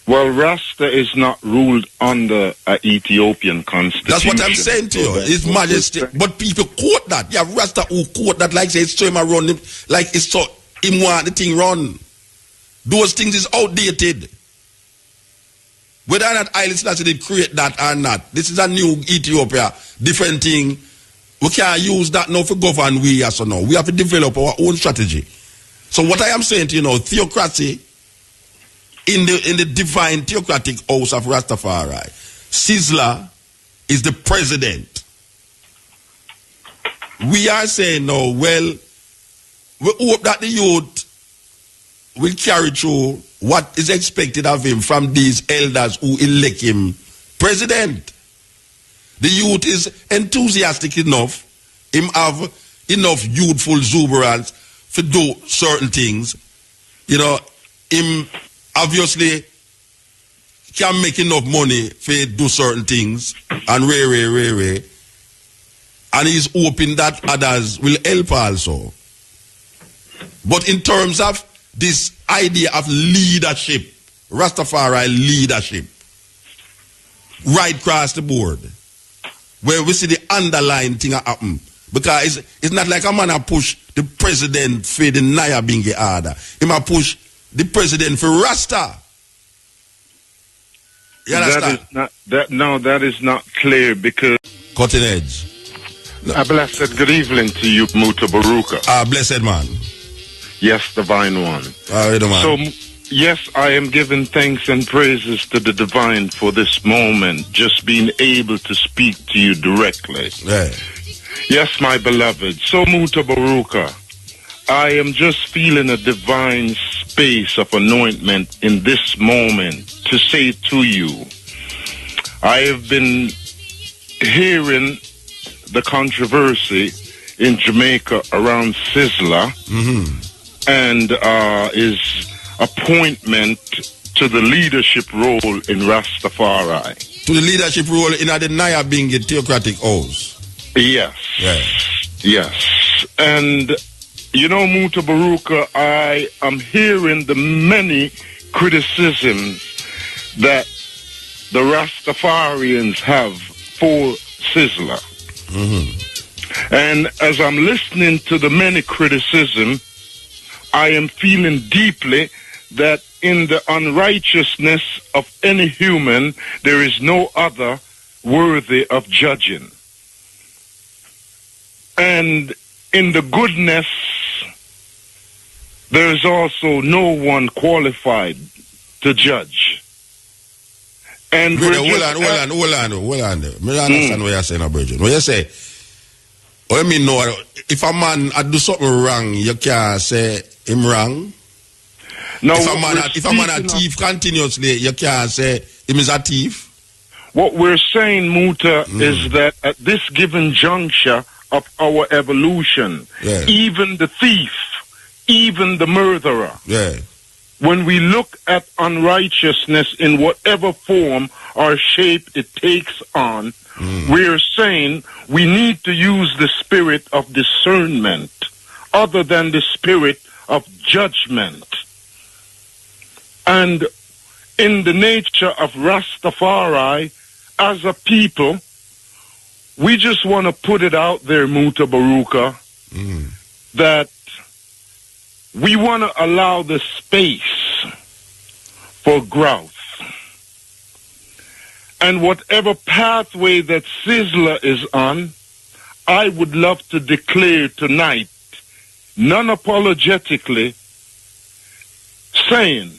Well, Rasta is not ruled under an Ethiopian constitution. That's what I'm saying to you. His Majesty. But people quote that. Yeah, Rasta who quote that like say it's so him around him, like it's so him want the thing run. Those things is outdated. Whether or not Haile Selassie did create that or not, this is a new Ethiopia, different thing. We can't use that now for govern we as or no. We have to develop our own strategy. So what I am saying to you now, theocracy in the divine theocratic house of Rastafari, Sizzla is the president. We are saying now, well, we hope that the youth will carry through what is expected of him from these elders who elect him president. The youth is enthusiastic enough, him have enough youthful exuberance to do certain things. You know, him obviously can make enough money to do certain things and and he's hoping that others will help also. But in terms of this idea of leadership, Rastafari leadership, right across the board, where we see the underlying thing happen. Because it's not like a man a push the president for the Naya Bingi order. He might push the president for Rasta. You understand? That is not clear because... Cutting edge. A blessed good evening to you, Mutabaruka. Blessed man. Yes, divine one. Man. So, yes, I am giving thanks and praises to the divine for this moment, just being able to speak to you directly. Yeah. Yes, my beloved. So, Mutabaruka, I am just feeling a divine space of anointment in this moment to say to you, I have been hearing the controversy in Jamaica around Sizzla and his appointment to the leadership role in Rastafari. To the leadership role in the Naya Bingi theocratic house. Yes. Yeah. Yes. And, you know, Mutabaruka, I am hearing the many criticisms that the Rastafarians have for Sizzla. And as I'm listening to the many criticism, I am feeling deeply that in the unrighteousness of any human, there is no other worthy of judging. And in the goodness, there is also no one qualified to judge. And hold on. Me understand what you're saying, Bridget. What you say, what I mean, no, if a man do something wrong, you can't say him wrong. No, if a man a thief continuously, you can't say him is a thief. What we're saying, Muta, is that at this given juncture of our evolution, even the thief, even the murderer, when we look at unrighteousness in whatever form or shape it takes on, we're saying we need to use the spirit of discernment other than the spirit of judgment. And in the nature of Rastafari, as a people, we just want to put it out there, Mutabaruka, that we want to allow the space for growth. And whatever pathway that Sizzla is on, I would love to declare tonight, non-apologetically, saying,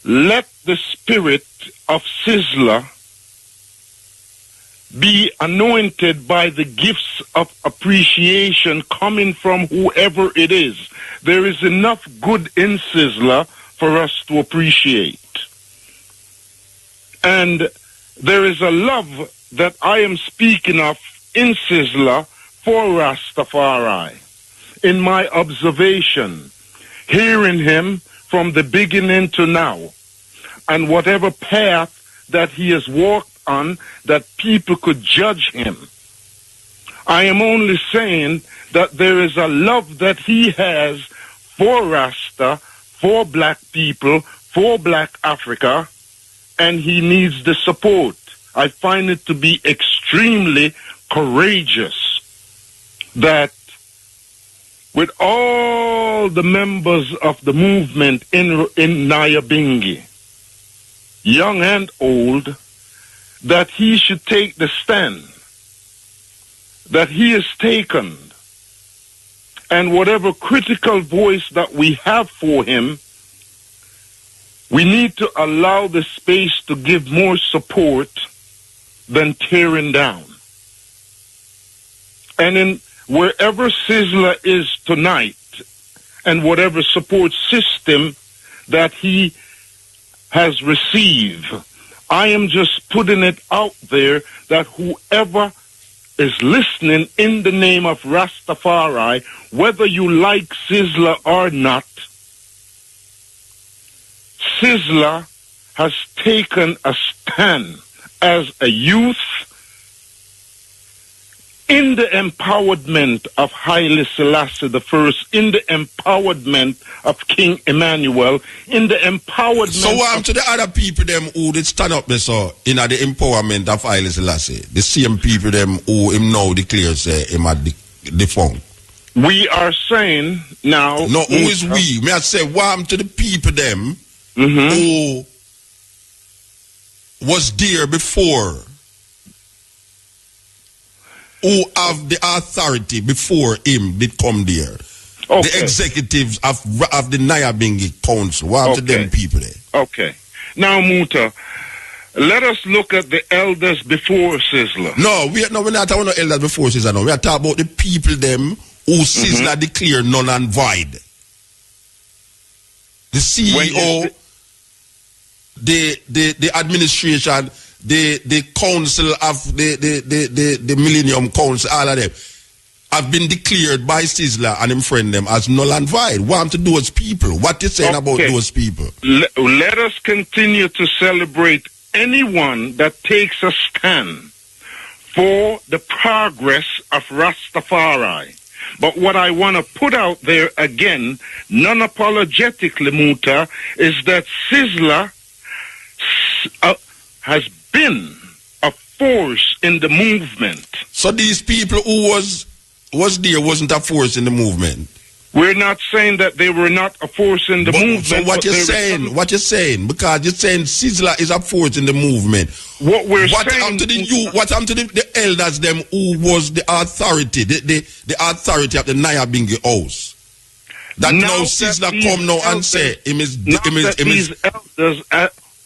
let the spirit of Sizzla be anointed by the gifts of appreciation coming from whoever it is. There is enough good in Sizzla for us to appreciate. And there is a love that I am speaking of in Sizzla for Rastafari. In my observation, hearing him from the beginning to now, and whatever path that he has walked on that people could judge him. I am only saying that there is a love that he has for Rasta, for black people, for Black Africa, and he needs the support. I find it to be extremely courageous that with all the members of the movement in Nyabingi, young and old, that he should take the stand that he has taken, and whatever critical voice that we have for him, we need to allow the space to give more support than tearing down. And in wherever Sizzla is tonight, and whatever support system that he has received, I am just putting it out there that whoever is listening in the name of Rastafari, whether you like Sizzla or not, Sizzla has taken a stand as a youth in the empowerment of Haile Selassie I, in the empowerment of King Emmanuel, in the empowerment. So what to the other people them who did stand up this in the empowerment of Haile Selassie? The same people them who him now declares him at the phone. We are saying now. No, who is we? May I say what to the people them who was there before, who have the authority before him did come there. Okay. The executives of the Nyabingi Council. What to them people there? Okay. Now, Muta, let us look at the elders before Sizzla. No, we're not talking about elders before Sizzla. No, we are talking about the people them who Sizzla declared null and void. The CEO, the administration, the council of the Millennium Council, all of them have been declared by Sizzla and him friend them as null and void. What to those people? What you saying about those people? Let us continue to celebrate anyone that takes a stand for the progress of Rastafari. But what I want to put out there again, non-apologetically, Muta, is that Sizzla has been a force in the movement. So these people who was there wasn't a force in the movement? We're not saying that they were not a force in the movement. So what you're saying? What you're saying? Because you're saying Sizzla is a force in the movement. What happened to the elders them who was the authority, the authority of the Nyabingi house? That now Sizzla come now and say these elders,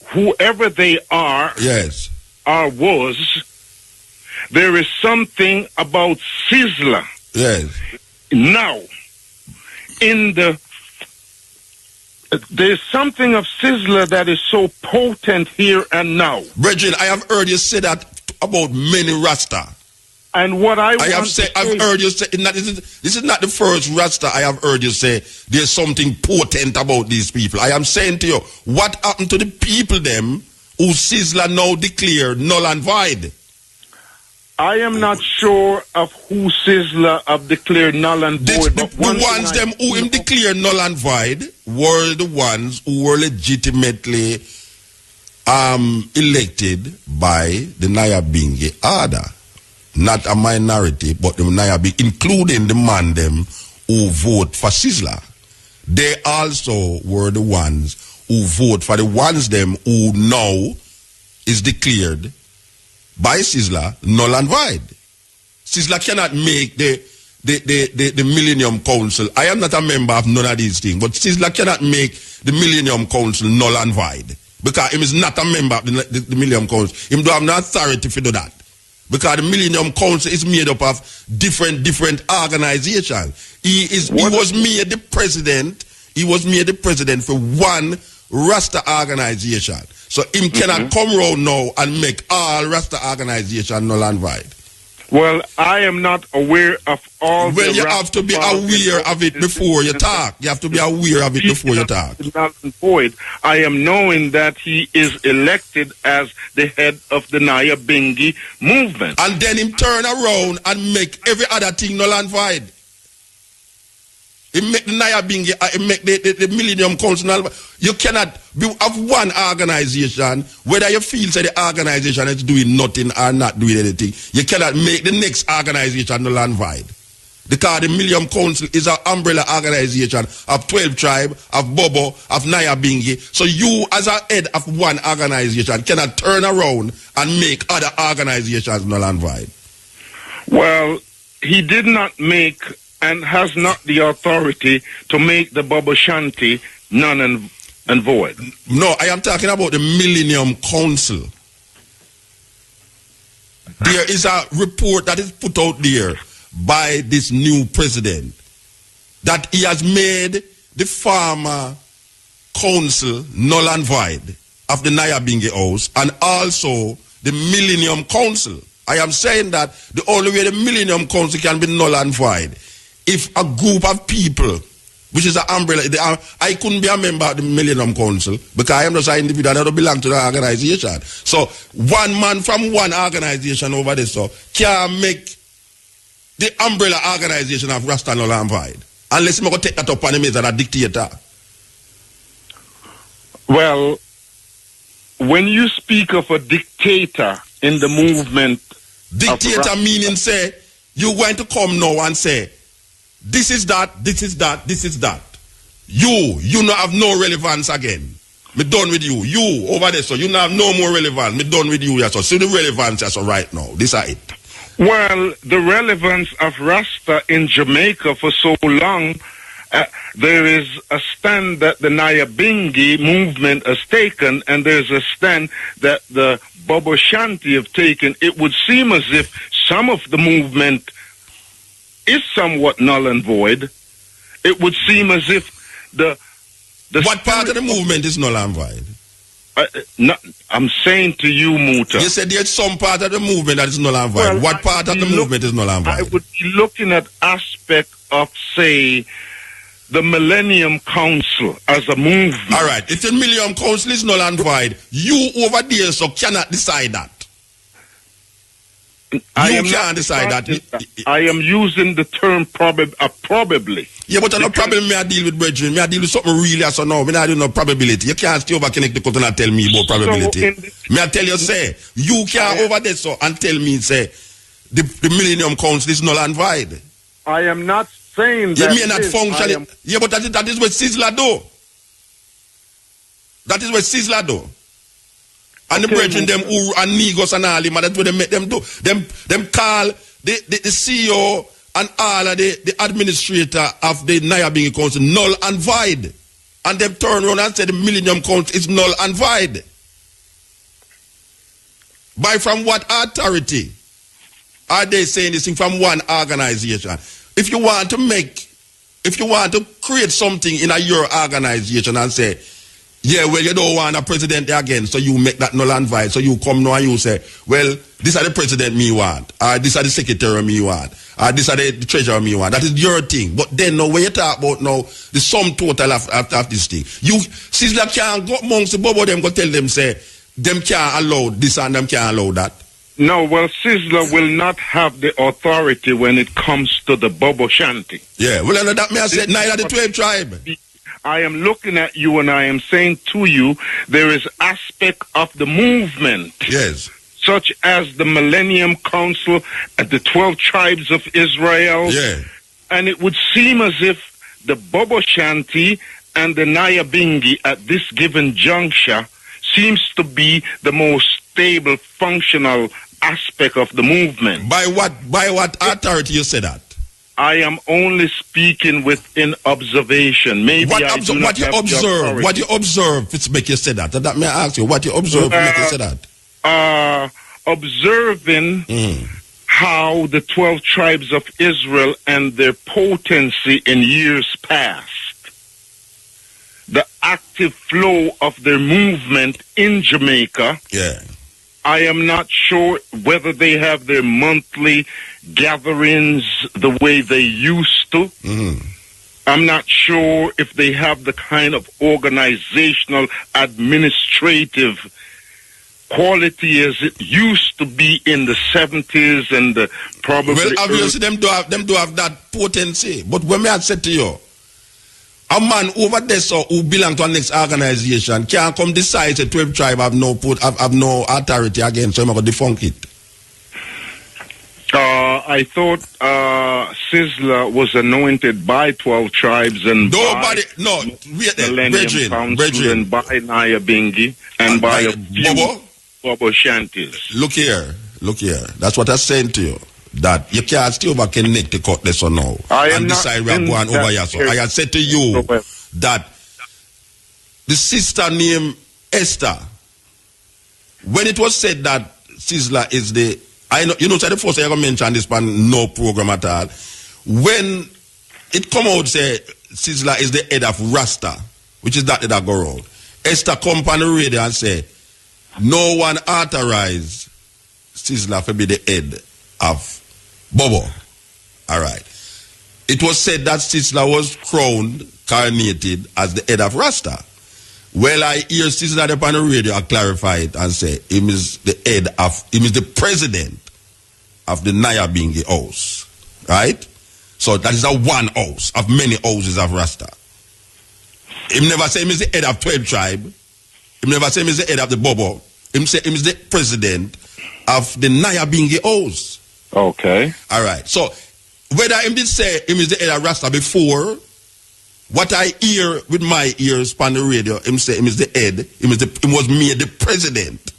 whoever they are, yes, or was, there is something about Sizzla. Yes. Now, there's something of Sizzla that is so potent here and now. Brethren, I have heard you say that about many Rasta. And what I've heard you say, this is not the first Rasta I have heard you say there's something potent about these people. I am saying to you, what happened to the people them who Sizzla now declared null and void? I am not sure of who Sizzla have declared null and void. The ones them who him declared null and void were the ones who were legitimately elected by the Nyabingi Ada. Not a minority, but the Nyabingi, including the man them who vote for Sizzla. They also were the ones who vote for the ones them who now is declared by Sizzla null and void. Sizzla cannot make the Millennium Council. I am not a member of none of these things, but Sizzla cannot make the Millennium Council null and void because he is not a member of the Millennium Council. He don't have no authority to do that because the Millennium Council is made up of different organizations. He was made the president. He was made the president for one Rasta organization. So him cannot come around now and make all Rasta organization null and void. Well, I am not aware of all. Well, you have to be aware of it before you talk. You have to be aware of it before you talk. Null and void. I am knowing that he is elected as the head of the Nyabingi movement. And then him turn around and make every other thing null and void. It make the Nyabingi, it make the Millennium Council. You cannot have one organization, whether you feel that the organization is doing nothing or not doing anything. You cannot make the next organization null and void. Because the Millennium Council is an umbrella organization of 12 tribes, of Bobo, of Nyabingi. So you, as a head of one organization, cannot turn around and make other organizations null and void. Well, he did not make and has not the authority to make the Bobo Shanti none and void. No, I am talking about the Millennium Council. There is a report that is put out there by this new president that he has made the former council null and void of the Nyabingi House and also the Millennium Council. I am saying that the only way the Millennium Council can be null and void if a group of people, which is an umbrella, I couldn't be a member of the Millennium Council because I am just an individual, I don't belong to the organization. So one man from one organization over there so can make the umbrella organization of Rasta null and void. Unless I'm going to take that up on him as a dictator. Well, when you speak of a dictator in the movement, dictator meaning say, you're going to come now and say, this is that, this is that, this is that. You not have no relevance again. Me done with you. You over there, so you not have no more relevance. Me done with you, yeah, so see the relevance, yeah, so right now. This is it. Well, the relevance of Rasta in Jamaica for so long, there is a stand that the Nyabingi movement has taken, and there's a stand that the Bobo Shanti have taken. It would seem as if some of the movement is somewhat null and void. It would seem as if the what part of the movement is null and void? I'm saying to you, Muta. You said there's some part of the movement that is null and void. Well, what part of the movement is null and void? I would be looking at aspect of, say, the Millennium Council as a movement. All right. If the Millennium Council is null and void, you over there so cannot decide that. You can't decide that. I am using the term probably. Yeah, but no problem me I deal with brethren. Me I deal with something really so now. Me not do no probability. You can't stay over connect the cut and tell me about probability. Me I tell you say, you can't over there so and tell me say the Millennium Council is null and void. I am not saying that. You may not function. Yeah, but that is what Sizzla do. That is what Sizzla do. And the brethren, them who and Negos and all them, that's what they make them do. Them call the CEO and all of the administrator of the Nyabingi Council null and void. And them turn around and say the Millennium Council is null and void. By from what authority are they saying this thing from one organization? If you want to create something in your organization and say, yeah, well, you don't want a president again, so you make that null and void. So you come now and you say, well, this are the president me want, or this are the secretary me want, or this are the treasurer me want. That is your thing. But then now, when you talk about now, the sum total of this thing, you, Sizzla can't go amongst the Bobo, them go tell them, say, them can't allow this and them can't allow that. No, well, Sizzla will not have the authority when it comes to the Bobo Shanti. Yeah, well, that may I say, neither the 12 tribe. I am looking at you and I am saying to you, there is aspect of the movement. Yes. Such as the Millennium Council and the 12 tribes of Israel. Yeah. And it would seem as if the Bobo Shanti and the Nyabingi at this given juncture seems to be the most stable, functional aspect of the movement. By what authority you say that? I am only speaking within observation. Maybe what you observe, it's make you say that. That may I ask you, what you observe make you say that? Observing how the 12 tribes of Israel and their potency in years past, the active flow of their movement in Jamaica. Yeah. I am not sure whether they have their monthly gatherings the way they used to. I'm not sure if they have the kind of organizational, administrative quality as it used to be in the 70s and the probably. Well, obviously them do have that potency. But when I said to you, A man over there so who belong to a next organization can't come decide the 12 tribe have no authority against, so I'm going to defunk it. I thought Sizzla was anointed by 12 tribes and nobody, by no, Millennium Council and by Naya Bingi and by a few Bobo Shanties. Look here. That's what I'm saying to you. That you can't still over connect the cutlass or no and decide we are going over here. So I had said to you that the sister named Esther, when it was said that Sizzla is the, I know, you know, so the first I ever mentioned this pan no program at all. When it come out say Sizzla is the head of Rasta, which is that girl, Esther come on the radio and say no one authorized Sizzla to be the head of Bobo. All right. It was said that Sizzla was crowned, coronated as the head of Rasta. Well, I hear Sizzla on the radio I clarify it and say him is the president of the Naya Bingi house. Right? So that is a one house of many houses of Rasta. Him never say him is the head of 12 tribe. Him never say him is the head of the Bobo. Him say him is the president of the Naya Bingi house. Okay. All right. So whether him did say him is the head of Rasta before, what I hear with my ears on the radio, him say him is the head, him was made the president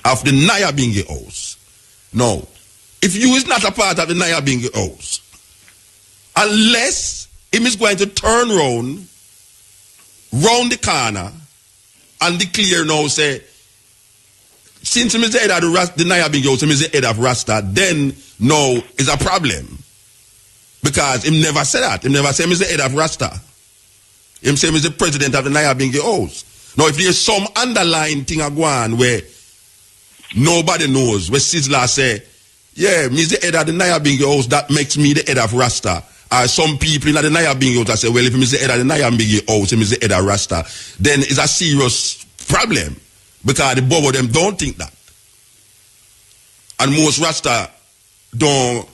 of the Naya Bingi house. No. If you is not a part of the Naya Bingi house, unless him is going to turn round the corner and declare now, say, since him is the head of the Naya Bingi house, him is the head of Rasta, then no, is a problem. Because him never said that. Him never said him is the head of Rasta. Him say him is the president of the Naya Bingi house. Now, if there's some underlying thing going on where nobody knows, where Sizzla say, yeah, me is the head of the Naya Bingi house, that makes me the head of Rasta. Or some people in the Naya Bingi house say, well, if him is the head of the Naya Bingi house, him is the head of Rasta, then it's a serious problem. Because the Bobo them don't think that. And most Rasta don't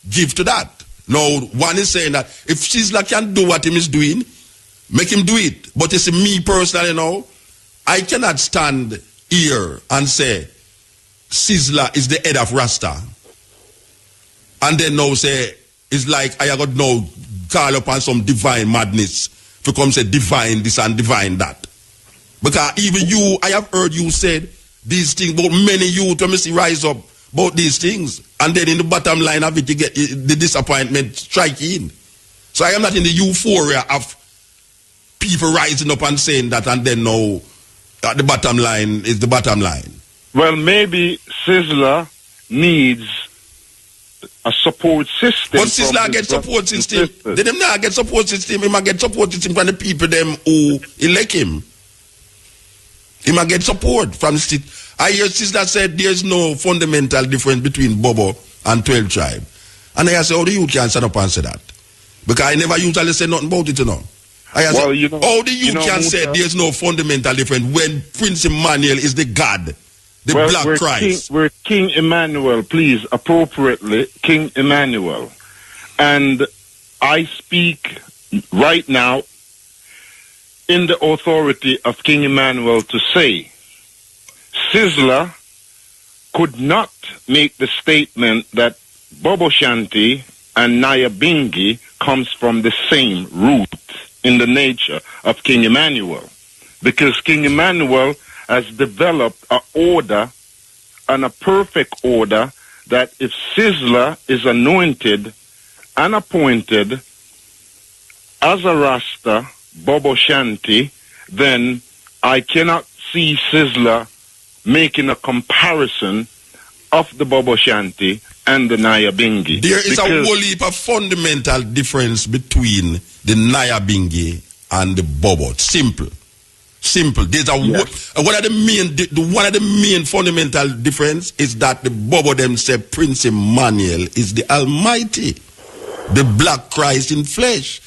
give to that. Now, one is saying that if Sizzla can do what him is doing, make him do it. But it's me personally, you know, I cannot stand here and say Sizzla is the head of Rasta. And then now say, it's like I got now call upon some divine madness to come say divine this and divine that. Because even you, I have heard you said these things, but many youth when me see rise up about these things. And then in the bottom line of it, you get the disappointment striking. So I am not in the euphoria of people rising up and saying that, and then now the bottom line is the bottom line. Well, maybe Sizzla needs a support system. But Sizzla get support system. They them not get support system. He might get support system from the people them who elect him. He might get support from the state. I hear Sizzla said there's no fundamental difference between Bobo and 12 tribe. And I say, how the youth can stand up and say that? Because I never usually say nothing about it, you know. I say, you know, how the youth can say there's no fundamental difference when Prince Emmanuel is the God, the Black Christ? We're King Emmanuel, please, appropriately, King Emmanuel. And I speak right now in the authority of King Emmanuel to say, Sizzla could not make the statement that Bobo Shanti and Naya Bingi comes from the same root in the nature of King Emmanuel. Because King Emmanuel has developed an order and a perfect order that if Sizzla is anointed and appointed as a Rasta, Bobo Shanti, then I cannot see Sizzla making a comparison of the Bobo Shanti and the Naya Bingi. There is a whole heap of fundamental difference between the Naya Bingi and the Bobo. Simple. There's a one of the main fundamental difference is that the Bobo them say Prince Emmanuel is the Almighty, the Black Christ in flesh.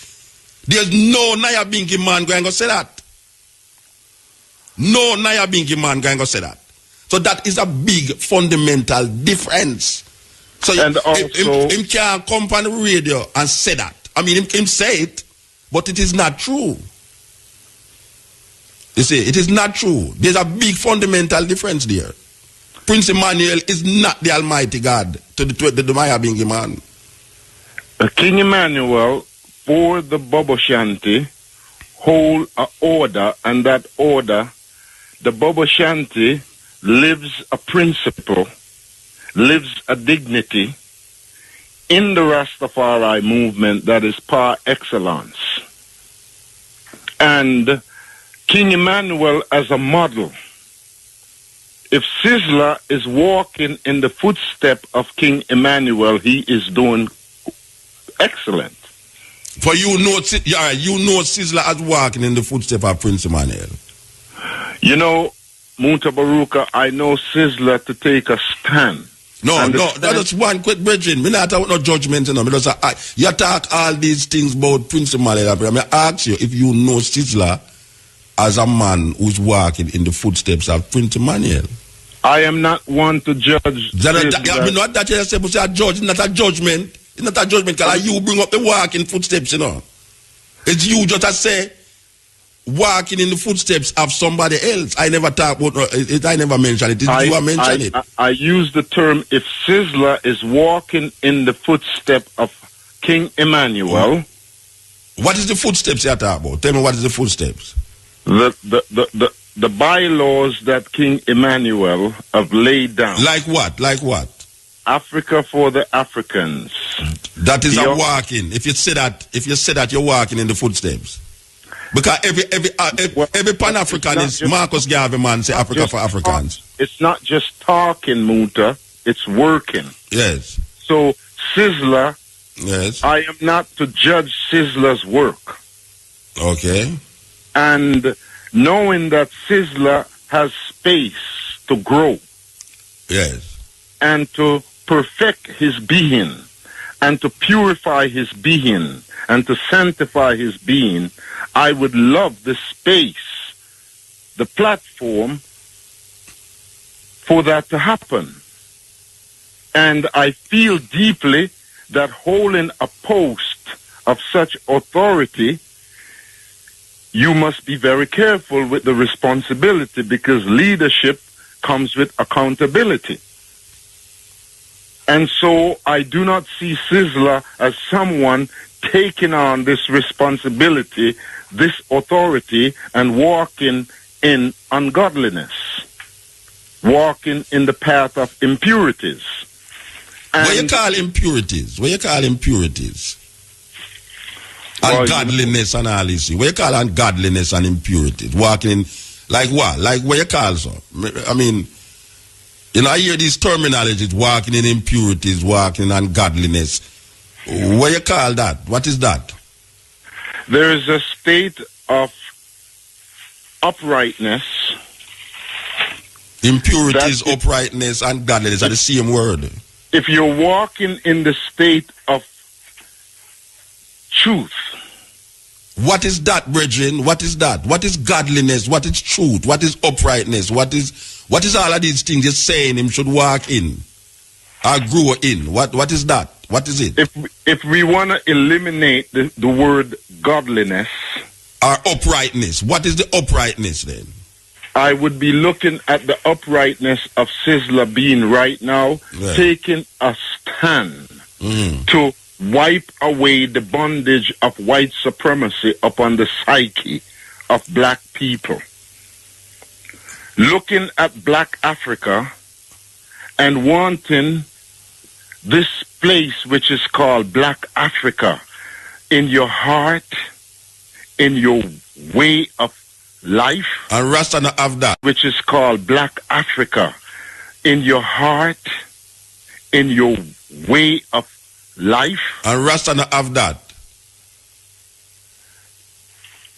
There's no Naya Bingi man going to say that. No Naya Bingi man going to say that. So that is a big fundamental difference. So and also, him can't come on the radio and say that. I mean, him say it, but it is not true. You see, it is not true. There's a big fundamental difference there. Prince Emmanuel is not the Almighty God to the Maya Bingi man. King Emmanuel, for the Bobo Shanti, hold a order, and that order, the Bobo Shanti lives a principle, lives a dignity in the Rastafari movement that is par excellence. And King Emmanuel as a model. If Sizzla is walking in the footstep of King Emmanuel, he is doing excellent. For you know Sizzla as walking in the footstep of Prince Emmanuel. You know, Mutabaruka, I know Sizzla to take a stand. No, that's one quick bridging. Me not talk no judgment, you know. You talk all these things about Prince Emmanuel. I ask you if you know Sizzla as a man who's walking in the footsteps of Prince Emmanuel. I am not one to judge. Not that you say, but a judge. It's not a judgment. It's not a judgment because you bring up the walking footsteps, you know. It's you just to say walking in the footsteps of somebody else. I never talk about it. I never mention it. It's you mention it. I use the term if Sizzla is walking in the footstep of King Emmanuel. What is the footsteps you talk about? Tell me what is the footsteps. The bylaws that King Emmanuel have laid down. Like what? Like what? Africa for the Africans. That is a walking. If you say that, you're walking in the footsteps. Because every Pan-Africanist, Marcus Garvey man say Africa for Africans. It's not just talking, Muta. It's working. Yes. So Sizzla. Yes. I am not to judge Sizzla's work. Okay. And knowing that Sizzla has space to grow. Yes. And to perfect his being, and to purify his being, and to sanctify his being, I would love the space, the platform for that to happen. And I feel deeply that holding a post of such authority, you must be very careful with the responsibility, because leadership comes with accountability. And so I do not see Sizzla as someone taking on this responsibility, this authority, and walking in ungodliness, walking in the path of impurities. And what you call impurities? What you call impurities? Ungodliness and all this. What you call ungodliness and impurities? Walking in, like what? Like what you call so? I mean, you know, I hear these terminologies, walking in impurities, walking in ungodliness. What you call that? What is that? There is a state of uprightness. Impurities, uprightness, and godliness are the same word. If you're walking in the state of truth. What is that, brethren? What is that? What is godliness? What is truth? What is uprightness? What is all of these things you're saying him should walk in or grow in? What is that? What is it? If we want to eliminate the word godliness or uprightness, what is the uprightness then? I would be looking at the uprightness of Sizzla being right now, taking a stand to wipe away the bondage of white supremacy upon the psyche of black people. Looking at black Africa and wanting this place which is called black Africa in your heart, in your way of life. And Rasta not have that. Which is called black Africa in your heart, in your way of life. And Rasta not have that.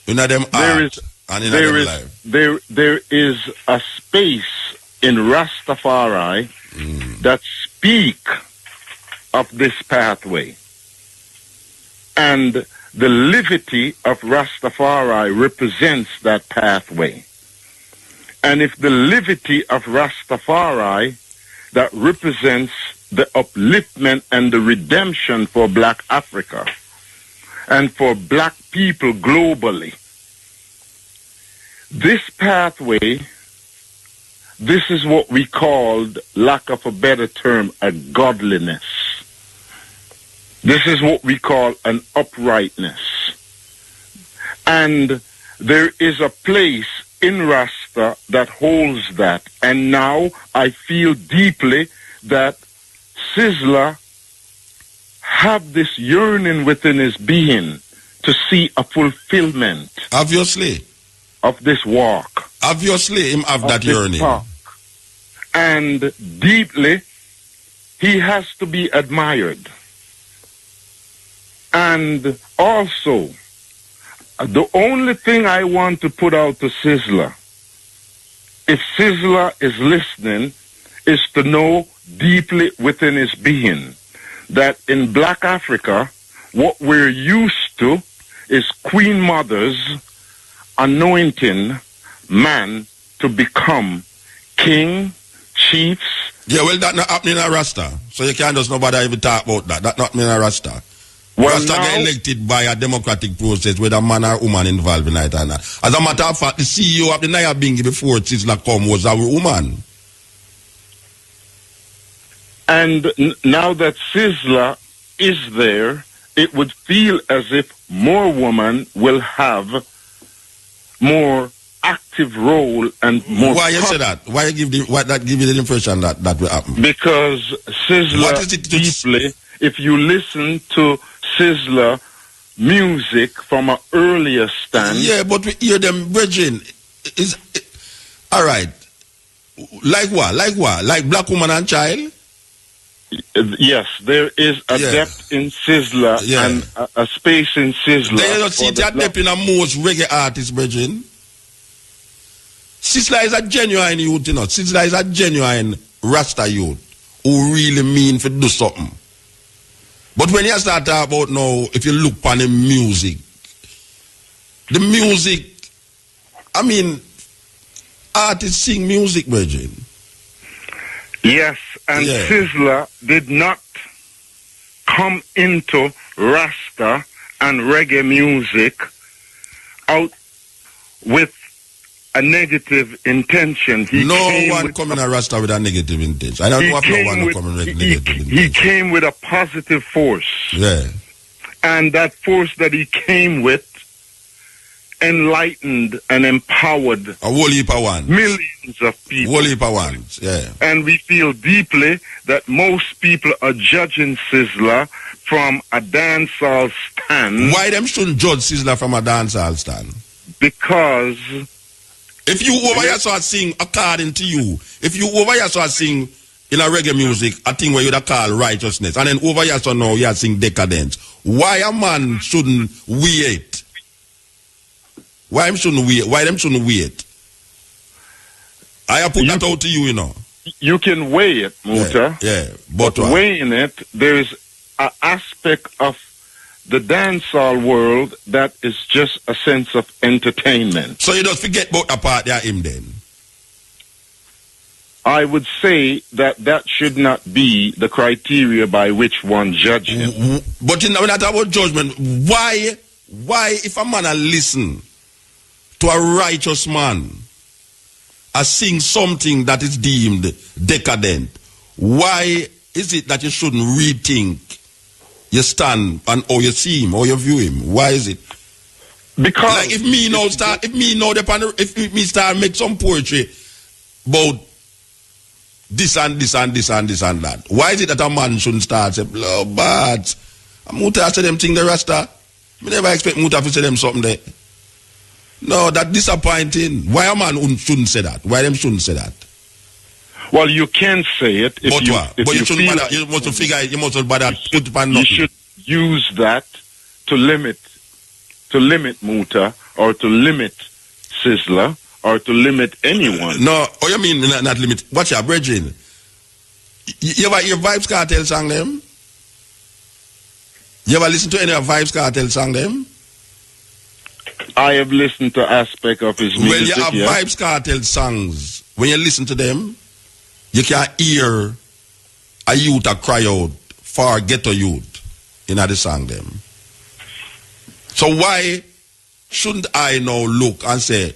In them heart and in them life. There is a space in Rastafari that speak of this pathway. And the livity of Rastafari represents that pathway. And if the livity of Rastafari that represents the upliftment and the redemption for black Africa, and for black people globally. This pathway, this is what we called, lack of a better term, a godliness. This is what we call an uprightness. And there is a place in Rasta that holds that. And now I feel deeply that Sizzla have this yearning within his being to see a fulfillment. Obviously. Of this walk. Obviously, him have that yearning. Park. And deeply, he has to be admired. And also, the only thing I want to put out to Sizzla, if Sizzla is listening, is to know deeply within his being that in Black Africa, what we're used to is Queen Mothers anointing man to become king, chiefs. Yeah, well, that's not happening in Rasta. So you can't just nobody even talk about that. That's not happening in Rasta. Well, Rasta get elected by a democratic process with a man or woman involved in it and that. As a matter of fact, the CEO of the Naya Bingi before Sizzla come was a woman. And now that Sizzla is there, it would feel as if more women will have more active role and more. Why you say that? Why you give you the impression that will happen? Because Sizzla deeply, if you listen to Sizzla music from an earlier stand. Yeah, but we hear them bridging. All right. Like what? Like Black Woman and Child? Yes, there is a depth in Sizzla and a space in Sizzla. They don't see that depth in a most reggae artist, brethren. Sizzla is a genuine youth, you know. Sizzla is a genuine Rasta youth who really mean to do something. But when you start talking about now, if you look upon the music, I mean, artists sing music, brethren. Yes, and Sizzla did not come into Rasta and reggae music out with a negative intention. No one coming to Rasta with a negative intention. I don't know if no one coming with negative intention. He came with a positive force. Yeah. And that force that he came with enlightened and empowered a whole heap of ones. Millions of people. Whole heap of ones, yeah. And we feel deeply that most people are judging Sizzla from a dancehall stand. Why them shouldn't judge Sizzla from a dancehall stand? Because if you over here start sing according to you, if you over here start sing in a reggae music, a thing where you'd call righteousness, and then over here so now you sing decadence, why a man shouldn't wait? Why them shouldn't wait? I put that out to you, you know. You can weigh it, Muta. Yeah. But weighing it, there is an aspect of the dancehall world that is just a sense of entertainment. So you don't forget about the part there him then? I would say that should not be the criteria by which one judges him. But you know, when I talk about judgment, why if a man listen to a righteous man sing something that is deemed decadent, why is it that you shouldn't rethink your stand and how you see him, how you view him? Why is it? Because like if me start make some poetry about this and this and this and this and that, why is it that a man shouldn't start say, blood bad? Muta say them thing the Rasta. I never expect Muta to say them something there. No, that's disappointing. Why a man shouldn't say that? Why them shouldn't say that? Well, you can say it. But you shouldn't bother. You must figure it. You must bother. You should use that to limit Muta or to limit Sizzla or to limit anyone. No, oh, you mean not limit? Watch your brethren. You ever hear Vibes Cartel song them? You ever listen to any of Vibes Cartel song them? I have listened to aspect of his music. Well, you have Vibes Cartel songs. When you listen to them, you can hear a youth a cry out for ghetto youth in the song them. So why shouldn't I now look and say,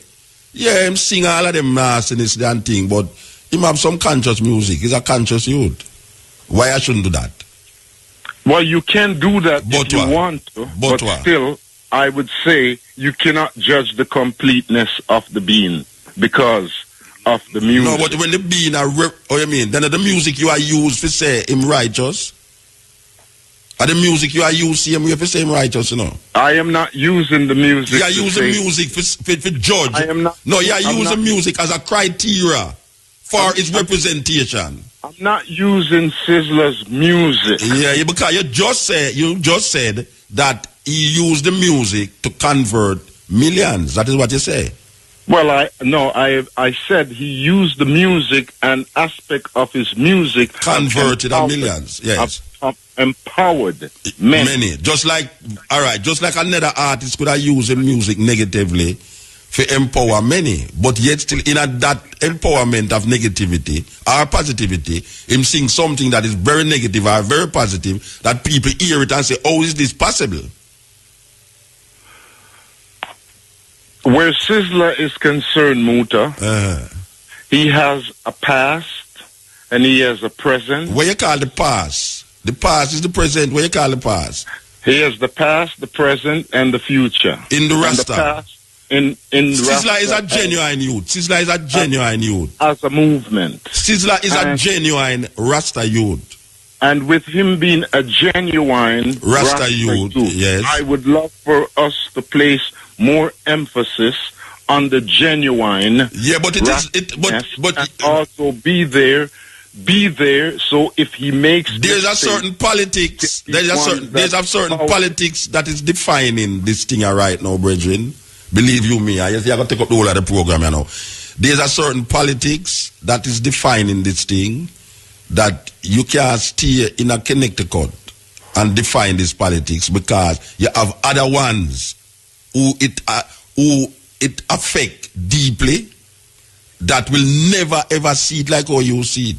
yeah, him sing all of them nastiness and thing, but him have some conscious music. He's a conscious youth. Why I shouldn't do that? Well, you can do that if you want to, but still, I would say you cannot judge the completeness of the being because of the music. No, but when the being are, you mean, then the music you are used to say him righteous? Or the music you are used to him, you have to say him righteous, you know? I am not using the music. You are using music for judge. I am not. No, you are using music as a criteria for its representation. I'm not using Sizzla's music. Yeah, because you just said that he used the music to convert millions. That is what you say. Well, I said he used the music, an aspect of his music converted millions. Yes. Empowered many. Just like another artist could have used the music negatively for empower many, but yet still in that empowerment of negativity or positivity, him sing something that is very negative or very positive, that people hear it and say, oh, is this possible? Where Sizzla is concerned, Muta, he has a past and he has a present. What you call the past? The past is the present. What you call the past? He has the past, the present, and the future. In the Rasta. In Sizzla Rasta is a genuine youth. Sizzla is a genuine youth. As a movement. Sizzla is a genuine Rasta youth. And with him being a genuine Rasta youth, yes, I would love for us to place more emphasis on the genuine. Yeah, but also be there. So if he makes, there's a certain politics. There's a certain politics that is defining this thing right now, brethren. Believe you me, I got to take up the whole of the program, you know. There's a certain politics that is defining this thing, that you can't stay in a Connecticut and define this politics, because you have other ones who it affect deeply, that will never ever see it like how you see it,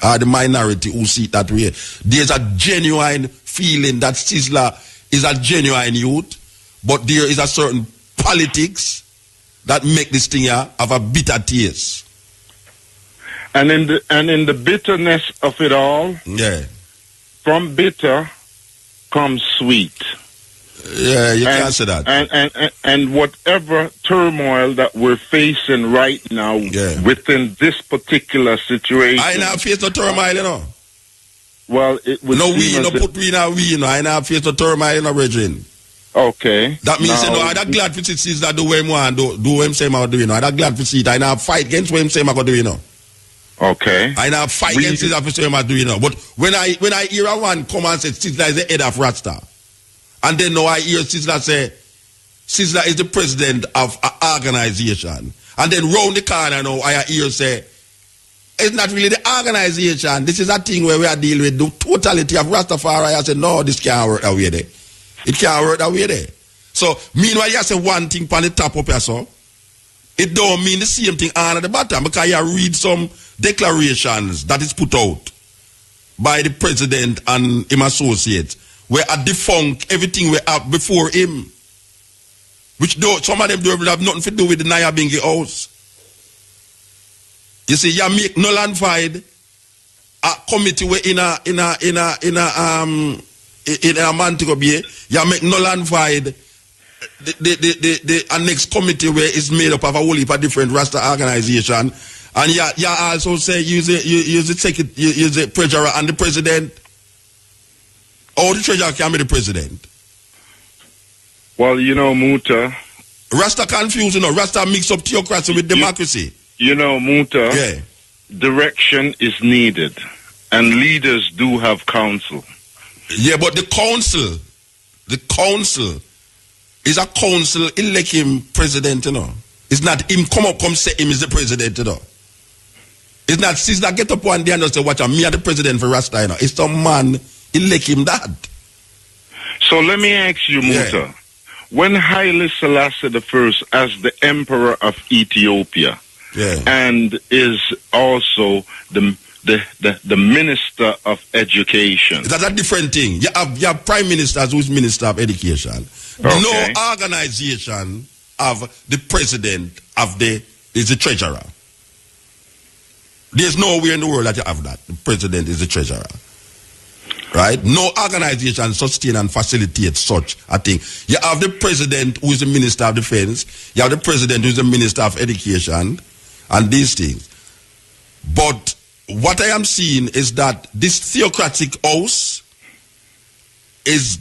or the minority who see it that way. There's a genuine feeling that Sizzla is a genuine youth, but there is a certain politics that make this thing here have a bitter taste. And in the bitterness of it all, yeah, from bitter comes sweet. Yeah, you can't say that. And whatever turmoil that we're facing right now, within this particular situation, I not face no turmoil, you know. Well, it would put me in a we, you know. I not face no turmoil, you know, Regine. Okay. That means, you know, I'm glad to see that the way I'm do him say I'm doing, you know. I'm glad to see it. I not fight against what him say I'm going to do, you know. Okay. I not fight against it after I'm doing, you know. But when I hear a one come and say Sizzla is the head of Rasta, and then now I hear Sizzla say Sizzla is the president of an organization, and then round the corner now I hear say it's not really the organization. This is a thing where we are dealing with the totality of Rastafari. I say no, this can't work that way there. It can't work that way there. So meanwhile you say one thing on the top up here, so it don't mean the same thing on the bottom, because you read some declarations that is put out by the president and him associates, where I defunct everything we have before him, which some of them don't have nothing to do with the Nyabingi house. You see, you make null and void a committee where in a Mantico Bay, you make null and void the next committee where it's made up of a whole heap of different Rasta organization. And you also say use the treasurer and the president. Or the treasurer can be the president. Well, you know, Muta. Rasta confused, you know. Rasta mix up theocracy with democracy. You know, Muta. Direction is needed. And leaders do have counsel. Yeah, but the council is a council elect him president, you know. It's not him come say him is the president, you know. It's not Sizzla get up one day and say, watch out, me are the president for Rasta, you know. It's some man elect him that. So let me ask you, Muta. When Haile Selassie I, as the emperor of Ethiopia, and is also the minister of education. That's a different thing. You have prime ministers who's minister of education. Okay. No organization of the president is the treasurer. There's nowhere in the world that you have that. The president is the treasurer. Right? No organization sustain and facilitate such a thing. You have the president who is the minister of defense. You have the president who is the minister of education and these things. But what I am seeing is that this theocratic house is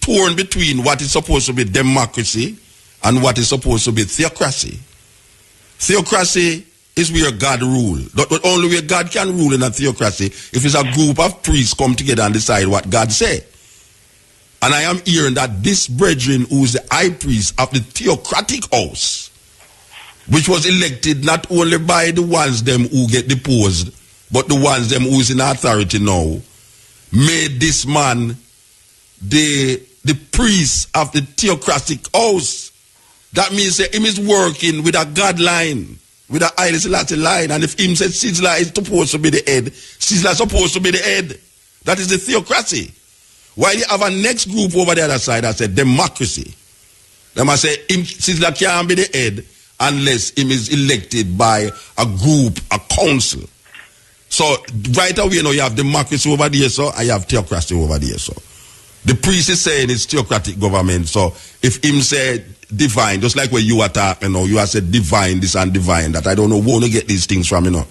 torn between what is supposed to be democracy and what is supposed to be theocracy. Theocracy is where God rule. But only where God can rule in a theocracy if it's a group of priests come together and decide what God say. And I am hearing that this brethren who is the high priest of the theocratic house, which was elected not only by the ones them who get deposed, but the ones them who is in authority now, made this man the priest of the theocratic house. That means that him is working with a God line, with a Haile Selassie line. And if him said Sizzla is supposed to be the head, Sizzla is supposed to be the head. That is the theocracy. While you have a next group over the other side that said democracy. They must say Sizzla can't be the head unless him is elected by a group, a council. So right away, you know, you have democracy over there, so and you have theocracy over there, so. The priest is saying it's theocratic government, so if him say divine, just like when you attack, you know, you have said divine this and divine that. I don't know where to get these things from, you know.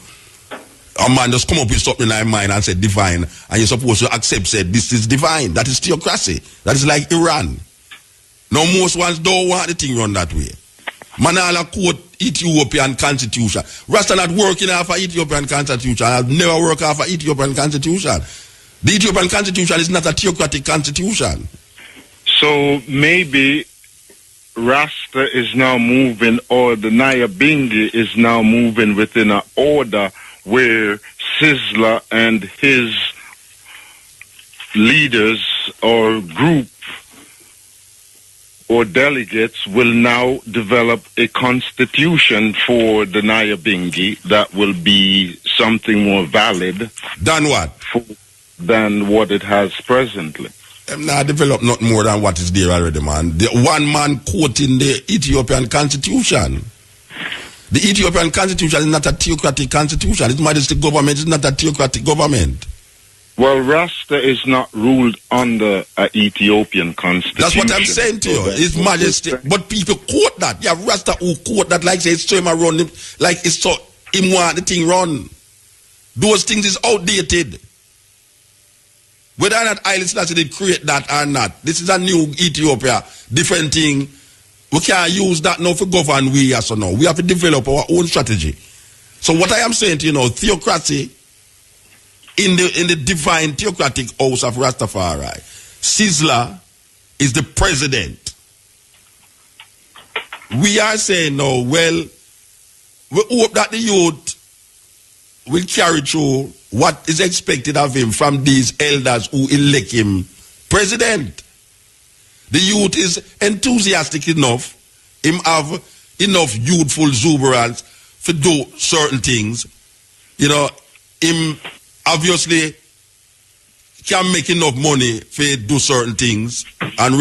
A man just come up with something in my mind and say divine, and you're supposed to accept, say this is divine. That is theocracy. That is like Iran. Now most ones don't want the thing run that way. Manala quote Ethiopian constitution. Rasta not working off of Ethiopian constitution. I've never worked off of Ethiopian constitution. The Ethiopian constitution is not a theocratic constitution. So maybe Rasta is now moving, or the Nyabingi is now moving within an order where Sizzla and his leaders or group or delegates will now develop a constitution for the Nyabingi that will be something more valid Than what? Than what it has presently. Now develop not more than what is there already, man. The one man quoting the Ethiopian constitution. The Ethiopian constitution is not a theocratic constitution. Its Majesty government is not a theocratic government. Well, Rasta is not ruled under an Ethiopian constitution. That's what I'm saying to you. His Majesty. But people quote that. Yeah, Rasta who quote that like say it's so him run, like it's so him want the thing run. Those things is outdated. Whether or not Haile Selassie did create that or not, this is a new Ethiopia, different thing. We can't use that now for govern we as or no. We have to develop our own strategy. So what I am saying to you now, theocracy in the divine theocratic house of Rastafari, Sizzla is the president. We are saying now, well, we hope that the youth will carry through what is expected of him from these elders who elect him president. The youth is enthusiastic enough, him have enough youthful exuberance to do certain things. You know, him obviously can make enough money to do certain things and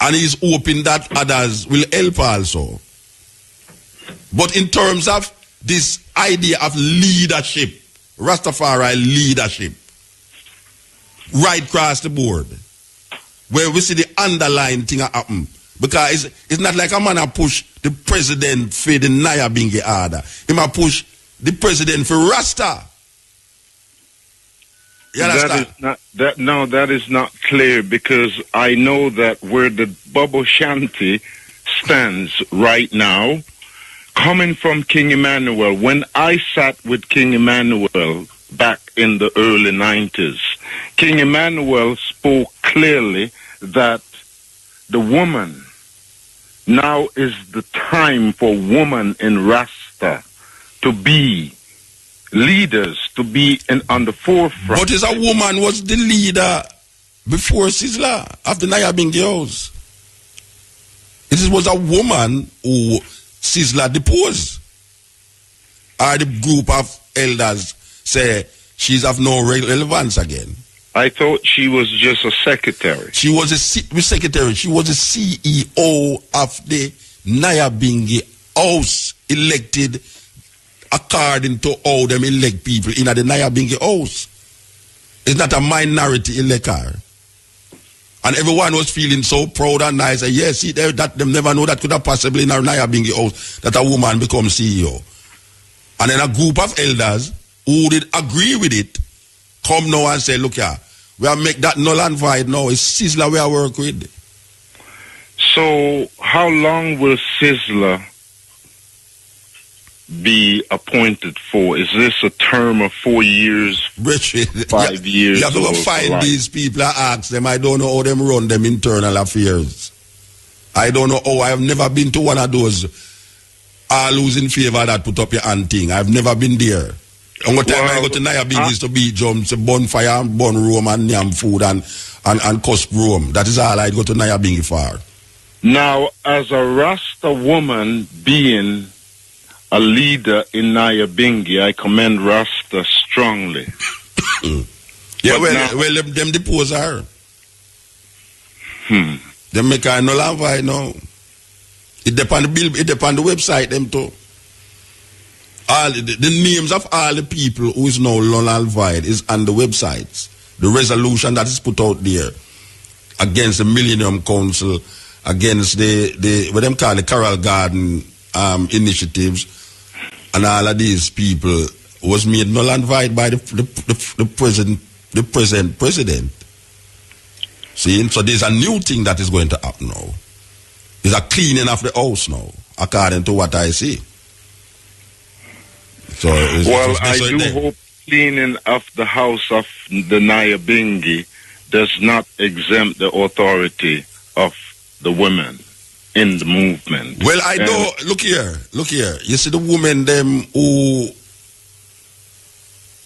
and he's hoping that others will help also. But in terms of this idea of leadership, Rastafari leadership, right across the board, where we see the underlying thing happen. Because it's not like a man a push the president for the Nyabingi order. He might push the president for Rasta. You understand? That is not clear, because I know that where the Bubble Shanty stands right now, coming from King Emmanuel, when I sat with King Emmanuel back in the early 90s, King Emmanuel spoke clearly that the woman, now is the time for women in Rasta to be leaders, to be on the forefront. But as a woman was the leader before Sizzla, after Nyabingi house. It was a woman who Sizzla deposed. Or the group of elders say she's of no relevance again. I thought she was just a secretary. She was a secretary. She was the CEO of the Nyabingi House, elected according to how them elect people in the Nyabingi House. It's not a minority elector. And everyone was feeling so proud and nice. And yes, see, that them never know that could have possibly in our Nyabingi House that a woman becomes CEO. And then a group of elders who did agree with it come now and say, look here, we have make that null and void now. It's Sizzla we are work with. So how long will Sizzla be appointed for? Is this a term of 4 years, Richard, 5 years? You have to go find these people and ask them. I don't know how them run them internal affairs. I don't know how. I have never been to one of those all who's in favor that put up your hand thing. I've never been there. Only time I go to Nyabingi is to beat jumps, bonfire, bun room and yam food and cusp room. That is all I go to Nyabingi for. Now, as a Rasta woman being a leader in Nyabingi, I commend Rasta strongly. Yeah, well, them depose her. Them make her no land void now. It depend on the bill. It depend on the website. Them too. All the names of all the people who is now null and void is on the websites. The resolution that is put out there against the Millennium Council, against the what them call the Carroll Garden initiatives, and all of these people was made null and void by the present president. See, so there's a new thing that is going to happen now. There's a cleaning of the house now, according to what I see. So I do hope cleaning of the house of the Nyabingi does not exempt the authority of the women in the movement. Well, I know. Look here. You see the women them who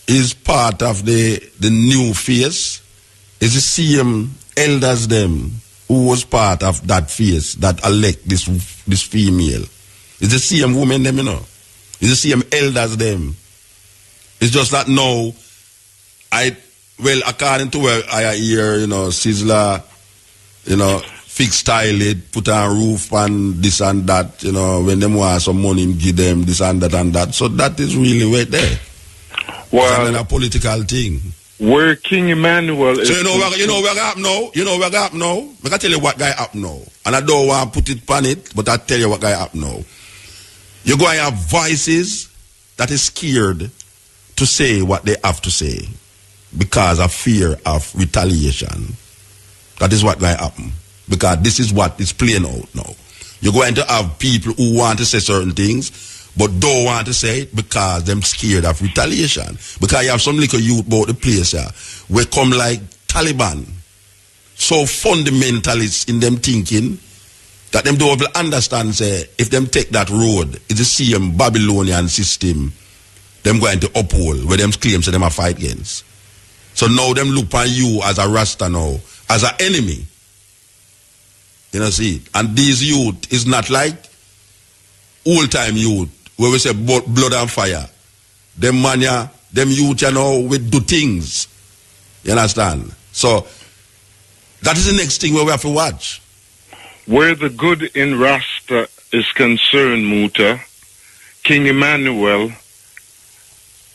is part of the new face is the same elders them who was part of that face that elect this female. It's the same women them, you know. It's the same elders them. It's just that now, according to where I hear, you know, Sizzla, you know, fix tile it, put on roof and this and that, you know, when them want some money, give them this and that and that. So that is really right there. Well, it's a political thing. Where King Emmanuel is... So you know where I up now? You know where I up now? I can tell you what guy up now. And I don't want to put it on it, but I tell you what guy up now. You're going to have voices that is scared to say what they have to say because of fear of retaliation. That is what going to happen. Because this is what is playing out now. You're going to have people who want to say certain things but don't want to say it because they're scared of retaliation. Because you have some little youth about the place here where come like Taliban, so fundamentalists in them thinking that them don't understand, say, if them take that road, it's the same Babylonian system them going to uphold where them claim say them a fight against. So now them look on you as a Rasta now, as an enemy. You know, see, and these youth is not like old-time youth, where we say blood and fire. Them mania, them youth, you know, we do things. You understand? So, that is the next thing where we have to watch. Where the good in Rasta is concerned, Muta, King Emmanuel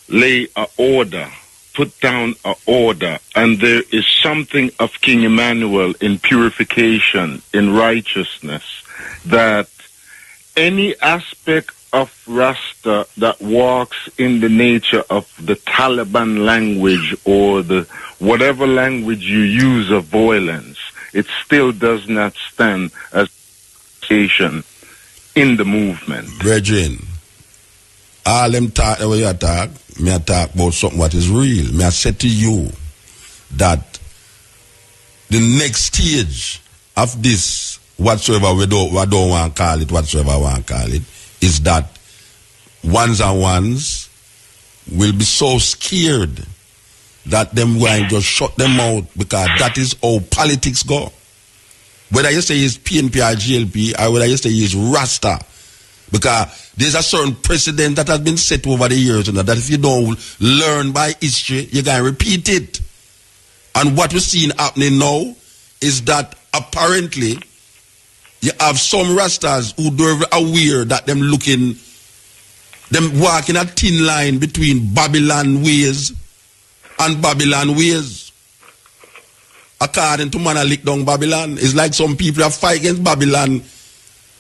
lay a order, put down a order, and there is something of King Emmanuel in purification, in righteousness, that any aspect of Rasta that walks in the nature of the Taliban language or the whatever language you use of violence, it still does not stand as station in the movement. Brethren, all them talk the way you talk, me I talk about something what is real. Me I say to you that the next stage of this, whatsoever we don't want to call it, whatsoever I want to call it, is that ones and ones will be so scared that them going to just shut them out because that is how politics go. Whether you say it's PNP or GLP or whether you say it's Rasta, because there's a certain precedent that has been set over the years, you know, that if you don't learn by history, you're going to repeat it. And what we're seeing happening now is that apparently you have some Rastas who don't aware that them walking a thin line between Babylon ways and Babylon ways. According to man, I lick down Babylon. It's like some people that fight against Babylon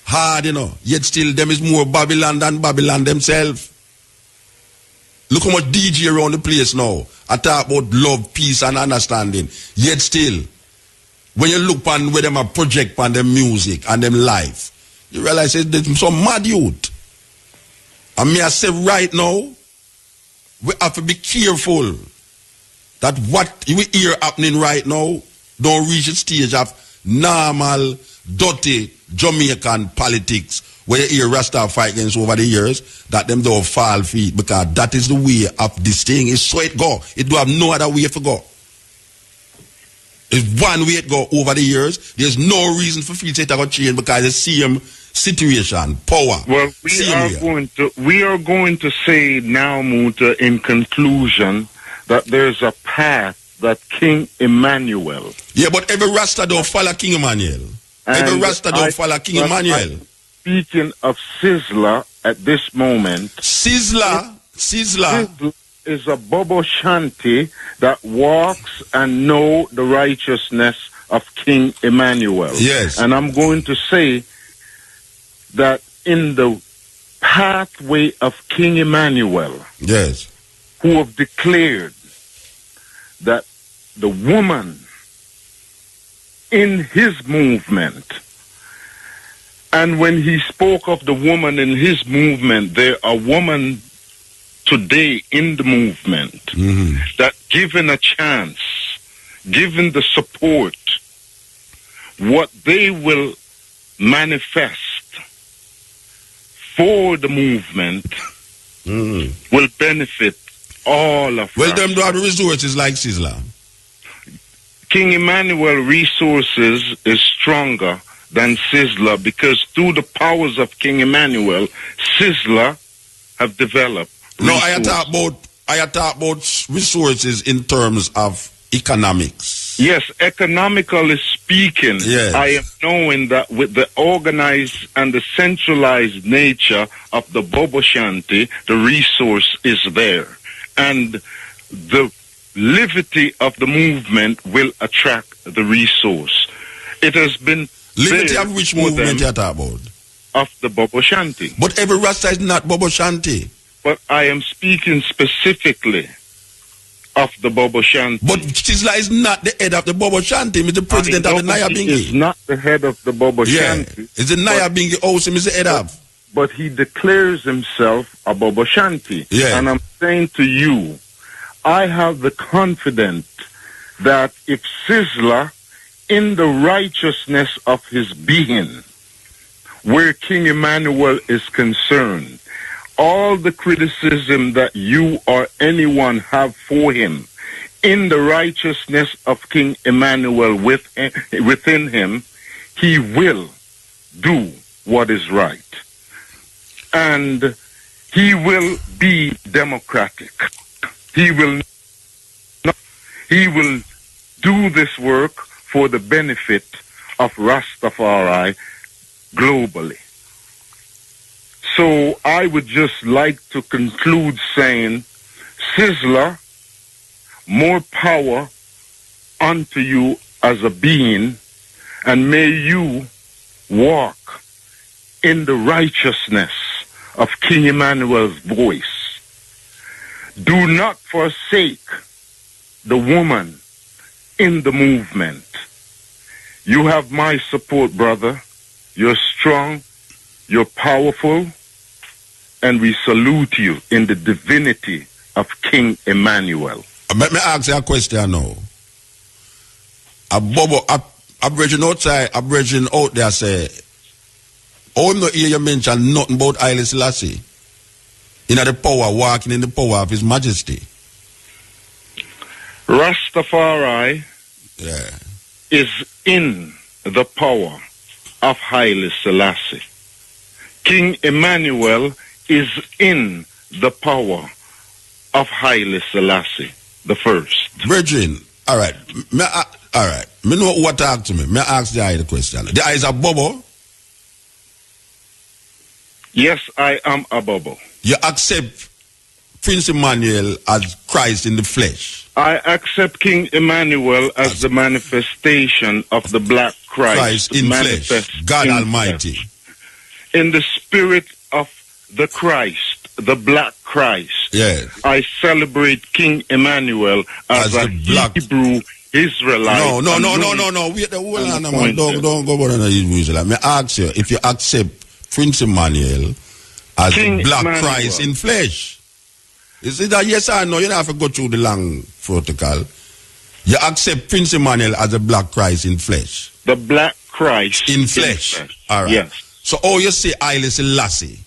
hard, yet still them is more Babylon than Babylon themselves. Look how much DJ around the place now. I talk about love, peace, and understanding. Yet still, when you look on where them a project on them music and them life, you realize there's some mad youth. And me I say right now, we have to be careful that what we hear happening right now don't reach the stage of normal, dirty Jamaican politics where you hear Rasta fight against over the years, that them don't fall feet, because that is the way of this thing. It's so it go. It do have no other way to go. It's one way it go over the years. There's no reason for feet to go change, because the same situation, power. Well, we are going to say now, Muta, in conclusion, that there's a path that King Emmanuel. Yeah, but every Rasta don't follow King Emmanuel. Every Rasta don't follow King Emmanuel. Speaking of Sizzla at this moment. Sizzla is a Bobo Shanti that walks and know the righteousness of King Emmanuel. Yes. And I'm going to say that in the pathway of King Emmanuel, yes, who have declared that the woman in his movement, and when he spoke of the woman in his movement, there are women today in the movement that, given a chance, given the support, what they will manifest for the movement will benefit all of us. Well, them do have resources like Sizzla. King Emmanuel resources is stronger than Sizzla, because through the powers of King Emmanuel, Sizzla have developed resources. No, I talk about resources in terms of economics. Yes, economically speaking, yes. I am knowing that with the organized and the centralized nature of the Bobo Shanti, the resource is there. And the liberty of the movement will attract the resource. It has been liberty of which movement you talk about? Of the Bobo Shanti. But every Rasta is not Bobo Shanti. But I am speaking specifically of the Bobo Shanti. But Sizzla is not the head of the Bobo Shanti. He's the president of the Nyabinghi. He is not the head of the Bobo Shanti. It's the Nyabinghi also is the head of. But he declares himself a Bobo Shanti. Yeah. And I'm saying to you, I have the confidence that if Sizzla, in the righteousness of his being, where King Emmanuel is concerned, all the criticism that you or anyone have for him, in the righteousness of King Emmanuel within him, he will do what is right. And he will be democratic. He will do this work for the benefit of Rastafari globally. So I would just like to conclude saying, Sizzla, more power unto you as a being, and may you walk in the righteousness of King Emmanuel's voice. Do not forsake the woman in the movement. You have my support, brother. You're strong, you're powerful, and we salute you in the divinity of King Emmanuel. Let me ask you a question now. Aboriginal outside, Aboriginal out there say, oh, no, hear you mention nothing about Haile Selassie. In the power, walking in the power of His Majesty. Rastafari is in the power of Haile Selassie. King Emmanuel is in the power of Haile Selassie the first. Brethren, All right. All right. Me know what to ask to me. Me ask the eye the question. The eye is a bubble. Yes, I am a bubble. You accept Prince Emmanuel as Christ in the flesh. I accept King Emmanuel as the manifestation of the black Christ in flesh. God in Almighty. Flesh. In the spirit of the Christ, the black Christ. Yes. I celebrate King Emmanuel as a black Hebrew Israelite. No. Wait, hold on, man. Don't go on the Hebrew Israelite. Me ask you if you accept Prince Emmanuel as King the black Emmanuel. Christ in flesh. Is it that yes or no? You don't have to go through the long protocol. You accept Prince Emmanuel as a black Christ in flesh. The black Christ in flesh. All right. Yes. So, you say Haile Selassie?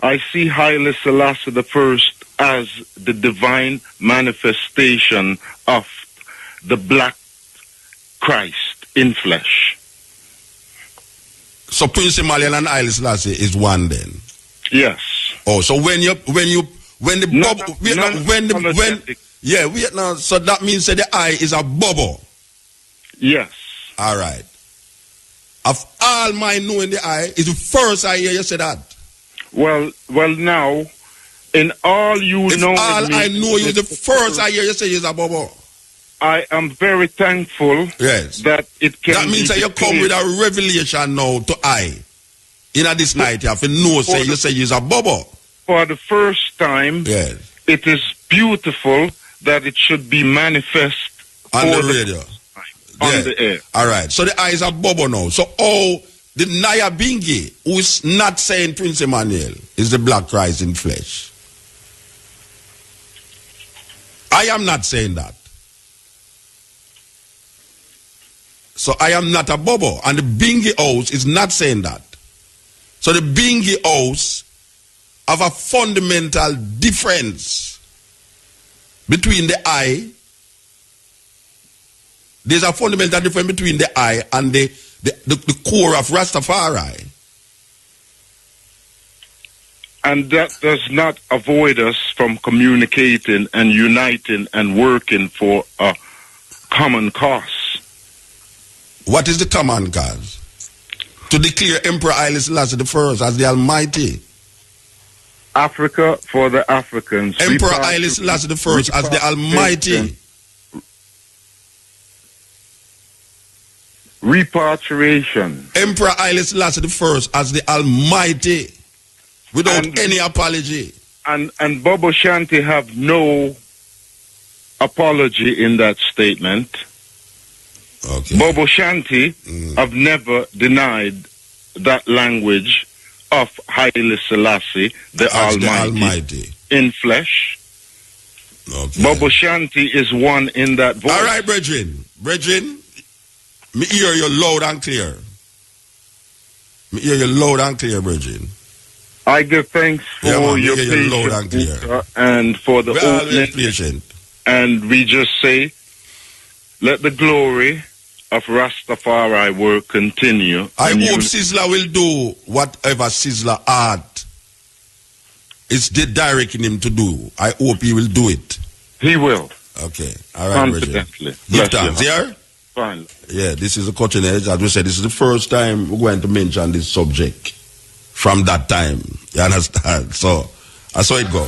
I see Haile Selassie the First as the divine manifestation of the black Christ in flesh. So Prince Emmanuel and Haile Selassie is one then? Yes. Oh, so so that means that the eye is a bubble. Yes. All right. Of all my knowing the eye is the first I hear you say that. Well, now, in all you if know, all I know you, the first I hear you say is a bubble. I am very thankful. Yes. That it can. That means that you come with a revelation now to I. In this night, you have to know say you say is a bubble. For the first time, yes. It is beautiful that it should be manifest on the radio. On the air. All right. So the eye is a bubble now. So the Naya Bingi, who is not saying Prince Emmanuel, is the black Christ in flesh. I am not saying that. So I am not a bubble. And the Bingi house is not saying that. So the Bingi house have a fundamental difference between the eye. There's a fundamental difference between the eye and the core of Rastafari. And that does not avoid us from communicating and uniting and working for a common cause. What is the common cause? To declare Emperor Haile Selassie I as the Almighty. Africa for the Africans. Emperor Haile Selassie I as the Almighty. Repatriation. Emperor Haile Selassie I as the Almighty. Without any apology. And Bobo Shanti have no apology in that statement. Okay. Bobo Shanti have never denied that language of Haile Selassie, the Almighty, in flesh. Okay. Bobo Shanti is one in that voice. All right, brethren. Brethren, me hear you loud and clear. Me hear you loud and clear, brethren. I give thanks for your patience and for the opening. And we just say, let the glory of Rastafari work continue. I hope Sizzla will do whatever Sizzla art is directing him to do. I hope he will do it. He will. Okay. All right, confidently. Give thanks, yeah? Fine. Yeah, this is a cutting edge. As we said, this is the first time we're going to mention this subject from that time. You understand? So, that's how it goes.